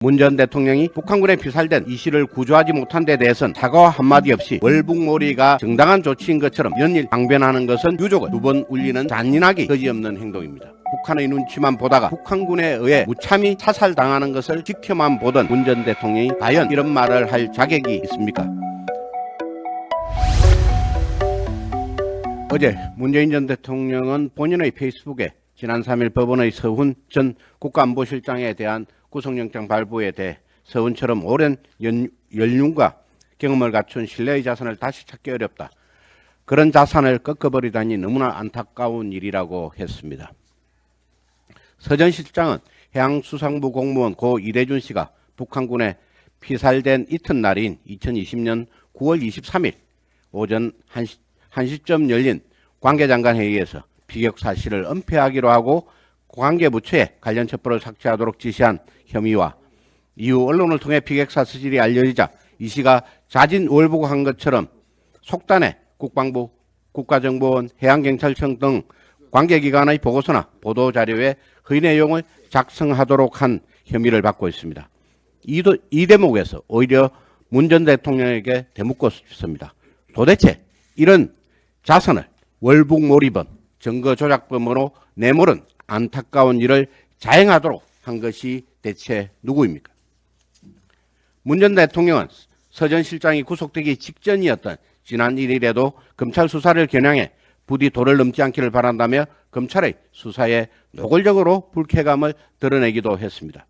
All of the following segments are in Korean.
문 전 대통령이 북한군에 피살된 이 씨를 구조하지 못한 데 대해서는 사과와 한마디 없이 월북몰이가 정당한 조치인 것처럼 연일 강변하는 것은 유족을 두 번 울리는 잔인하기 거지없는 행동입니다. 북한의 눈치만 보다가 북한군에 의해 무참히 사살당하는 것을 지켜만 보던 문 전 대통령이 과연 이런 말을 할 자격이 있습니까? 어제 문재인 전 대통령은 본인의 페이스북에 지난 3일 법원의 서훈 전 국가안보실장에 대한 구속영장 발부에 대해 서훈처럼 오랜 연륜과 경험을 갖춘 신뢰의 자산을 다시 찾기 어렵다. 그런 자산을 꺾어버리다니 너무나 안타까운 일이라고 했습니다. 서 전 실장은 해양수산부 공무원 고 이대준 씨가 북한군에 피살된 이튿날인 2020년 9월 23일 오전 1시쯤 열린 관계장관 회의에서 피격 사실을 은폐하기로 하고 관계부처에 관련 첩보를 삭제하도록 지시한 혐의와 이후 언론을 통해 피격 사실이 알려지자 이 씨가 자진 월북한 것처럼 속단에 국방부, 국가정보원, 해양경찰청 등 관계기관의 보고서나 보도자료에 허위 내용을 작성하도록 한 혐의를 받고 있습니다. 이 대목에서 오히려 문 전 대통령에게 대묻고 싶습니다. 도대체 이런 자선을 월북몰이범, 증거조작범으로 내몰은 안타까운 일을 자행하도록 한 것이 대체 누구입니까? 문 전 대통령은 서 전 실장이 구속되기 직전이었던 지난 1일에도 검찰 수사를 겨냥해 부디 도를 넘지 않기를 바란다며 검찰의 수사에 노골적으로 불쾌감을 드러내기도 했습니다.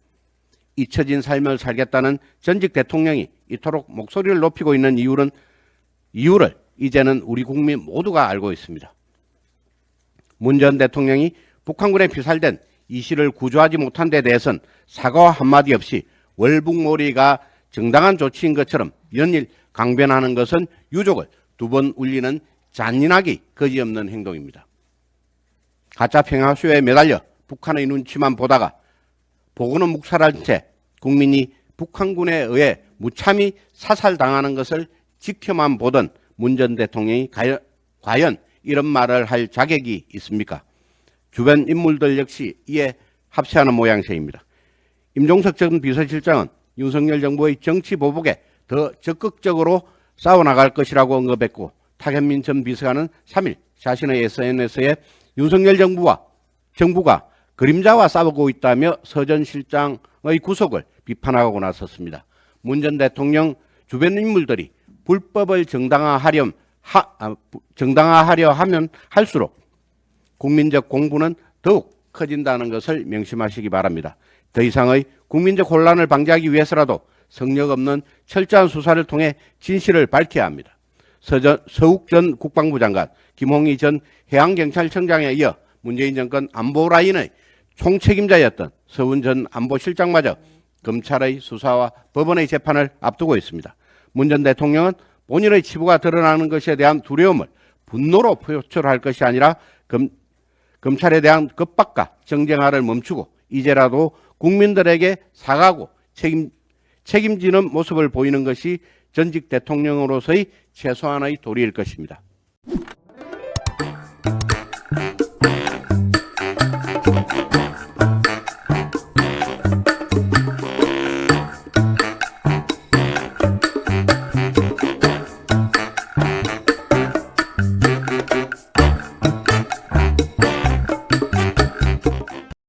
잊혀진 삶을 살겠다는 전직 대통령이 이토록 목소리를 높이고 있는 이유를 이제는 우리 국민 모두가 알고 있습니다. 문 전 대통령이 북한군에 피살된 이 씨를 구조하지 못한 데 대해서는 사과와 한마디 없이 월북몰이가 정당한 조치인 것처럼 연일 강변하는 것은 유족을 두 번 울리는 잔인하기 거지없는 행동입니다. 가짜 평화쇼에 매달려 북한의 눈치만 보다가 보고는 묵살한 채 국민이 북한군에 의해 무참히 사살당하는 것을 지켜만 보던 문 전 대통령이 과연 이런 말을 할 자격이 있습니까? 주변 인물들 역시 이에 합세하는 모양새입니다. 임종석 전 비서실장은 윤석열 정부의 정치 보복에 더 적극적으로 싸워나갈 것이라고 언급했고, 탁현민 전 비서관은 3일 자신의 SNS에 윤석열 정부가 그림자와 싸우고 있다며 서 전 실장의 구속을 비판하고 나섰습니다. 문 전 대통령 주변 인물들이 불법을 정당화하려 하면 할수록 국민적 공분은 더욱 커진다는 것을 명심하시기 바랍니다. 더 이상의 국민적 혼란을 방지하기 위해서라도 성역 없는 철저한 수사를 통해 진실을 밝혀야 합니다. 서욱 전 국방부 장관, 김홍희 전 해양경찰청장에 이어 문재인 정권 안보라인의 총책임자였던 서훈 전 안보실장마저 검찰의 수사와 법원의 재판을 앞두고 있습니다. 문 전 대통령은 본인의 치부가 드러나는 것에 대한 두려움을 분노로 표출할 것이 아니라 검찰에 대한 겁박과 정쟁화를 멈추고 이제라도 국민들에게 사과하고 책임지는 모습을 보이는 것이 전직 대통령으로서의 최소한의 도리일 것입니다.